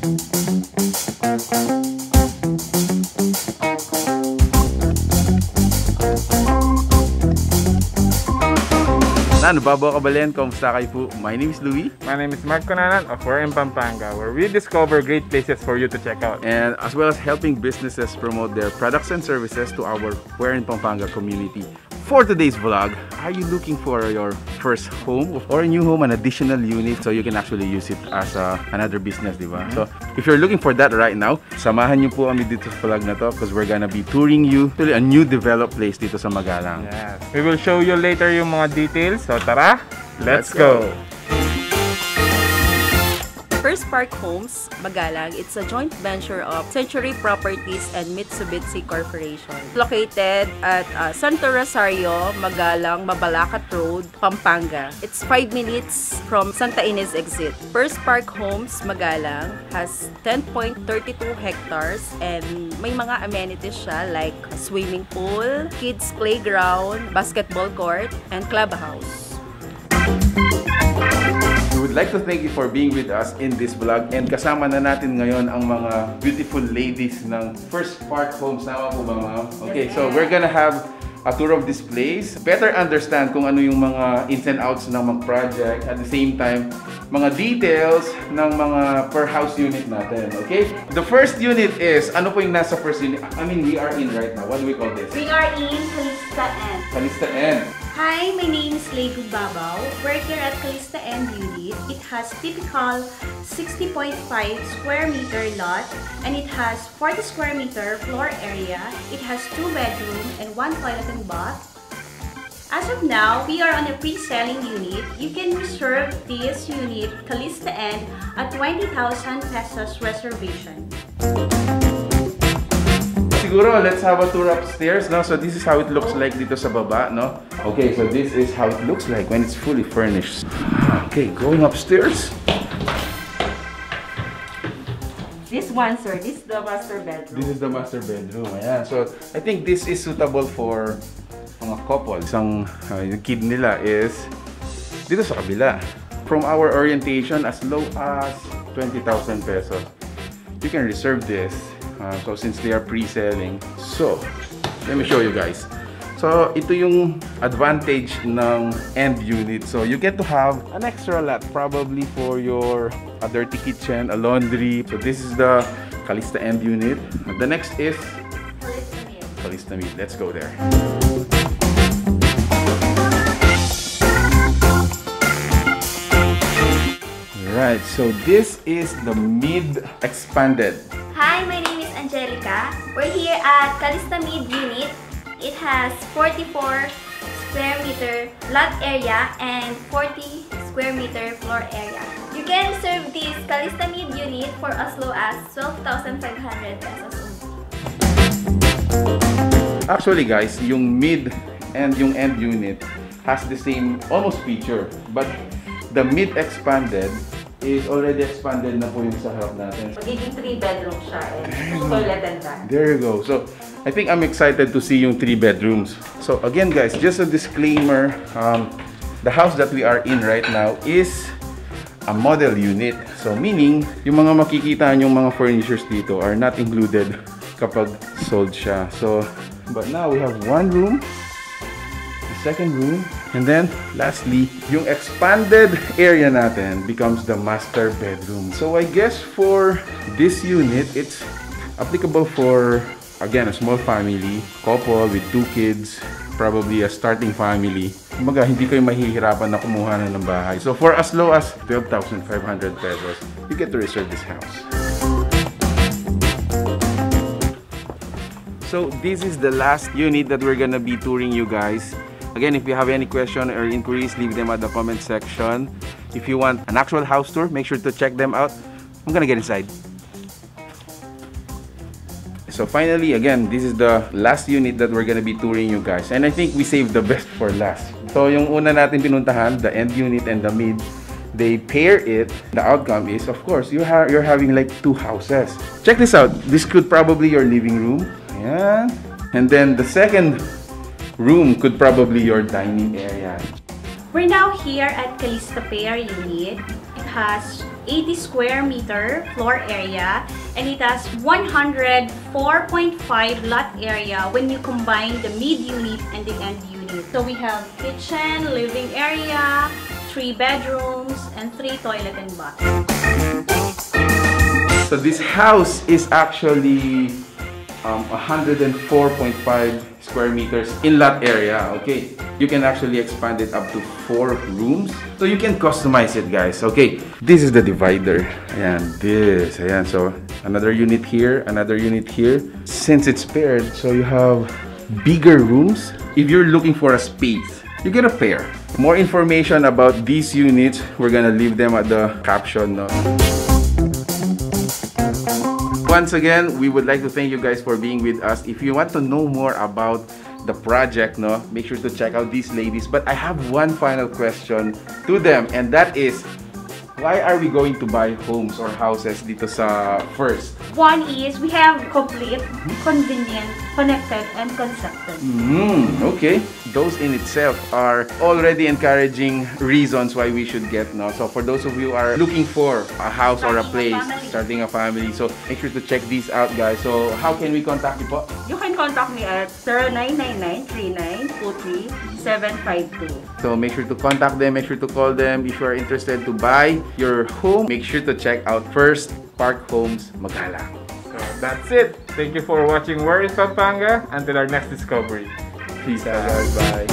Ano ba kabalyan? Kamusta kayo po? My name is Louie. My name is Marquee of We're in Pampanga, where we discover great places for you to check out. And as well as helping businesses promote their products and services to our We're in Pampanga community. For today's vlog, are you looking for your first home or a new home, an additional unit so you can actually use it as another business, di ba? So if you're looking for that right now, samahan niyo po kami dito sa vlog na to because we're gonna be touring you to a new developed place dito sa Magalang. Yes. We will show you later yung mga details. So tara, let's go! Phirst Park Homes, Magalang. It's a joint venture of Century Properties and Mitsubishi Corporation. Located at Santo Rosario, Magalang-Mabalacat Road, Pampanga. It's 5 minutes from Sta Inez Exit. Phirst Park Homes, Magalang has 10.32 hectares and may mga amenities siya like swimming pool, kids playground, basketball court, and clubhouse. We would like to thank you for being with us in this vlog and kasama na natin ngayon ang mga beautiful ladies ng Phirst Park Homes. Tama po ba, ma'am? Okay, so we're gonna have a tour of this place. Better understand kung ano yung mga ins and outs ng mga project. At the same time, mga details ng mga per house unit natin. Okay? The first unit is, ano po yung nasa first unit? I mean, we are in right now. What do we call this? We are in CALISTA End. CALISTA End. Hi, my name is Lady Babaw. We're here at CALISTA End unit. It has typical 60.5 square meter lot and it has 40 square meter floor area. It has 2 bedrooms and 1 toilet and bath. As of now, we are on a pre-selling unit. You can reserve this unit, CALISTA End, at 20,000 pesos reservation. Siguro, let's have a tour upstairs, no? So this is how it looks like dito sa baba, no? Okay, so this is how it looks like when it's fully furnished. Okay, going upstairs. This one, sir, this is the master bedroom. This is the master bedroom. Ayan. So I think this is suitable for mga couple. Isang yung kid nila is dito sa kabila. From our orientation, as low as 20,000 pesos, you can reserve this. So since they are pre-selling, so let me show you guys. So ito yung advantage ng end unit. So you get to have an extra lot probably for your a dirty kitchen, a laundry. So this is the CALISTA End unit. The next is CALISTA Mid. Let's go there. Right, so this is the mid expanded. Hi, my name is Angelica. We're here at CALISTA Mid unit. It has 44 square meter lot area and 40 square meter floor area. You can reserve this CALISTA Mid unit for as low as 12,500 pesos only. Actually guys, yung mid and yung end unit has the same almost feature, but the mid expanded is already expanded na po yung sa harap natin. Magiging 3 bedroom siya and 2 toilet and bath. There you go. So I think I'm excited to see yung 3 bedrooms. So again guys, just a disclaimer, the house that we are in right now is a model unit. So meaning, yung mga makikita yung mga furnitures dito are not included kapag sold siya. So, but now we have one room, the second room, and then lastly, yung expanded area natin becomes the master bedroom. So I guess for this unit, it's applicable for, again, a small family, couple with 2 kids, probably a starting family. Kumbaga, hindi kayo mahihirapan na kumuha na ng bahay. So for as low as 12,500 pesos, you get to reserve this house. So this is the last unit that we're gonna be touring you guys. Again, if you have any question or inquiries, leave them at the comment section. If you want an actual house tour, make sure to check them out. I'm gonna get inside. So finally, again, this is the last unit that we're gonna be touring you guys. And I think we saved the best for last. So yung una natin pinuntahan, the end unit and the mid, they pair it. The outcome is, of course, you're having like 2 houses. Check this out. This could probably your living room. Ayan. And then the second room could probably your dining area. We're now here at CALISTA Pair unit. It has 80 square meter floor area, and it has 104.5 lot area when you combine the mid unit and the end unit. So we have kitchen, living area, 3 bedrooms, and 3 toilet and bath. So this house is actually 104.5 square meters in lot area. Okay, you can actually expand it up to 4 rooms, so you can customize it, guys. Okay, this is the divider, and this, ayan, so another unit here, another unit here. Since it's paired, so you have bigger rooms. If you're looking for a space, you get a pair. More information about these units, we're gonna leave them at the caption, no? Once again, we would like to thank you guys for being with us. If you want to know more about the project, no, make sure to check out these ladies. But I have one final question to them, and that is, why are we going to buy homes or houses dito sa Phirst? One is we have complete, convenient, connected, and constructed. Okay, those in itself are already encouraging reasons why we should get, no. So for those of you who are looking for a house or a place, starting a family, so make sure to check these out, guys. So how can we contact you po? You can contact me at 0999-3923-752. So make sure to contact them, make sure to call them if you are interested to buy your home. Make sure to check out Phirst Park Homes, Magalang. So that's it. Thank you for watching Where is Pampanga. Until our next discovery. Peace out, guys. Bye.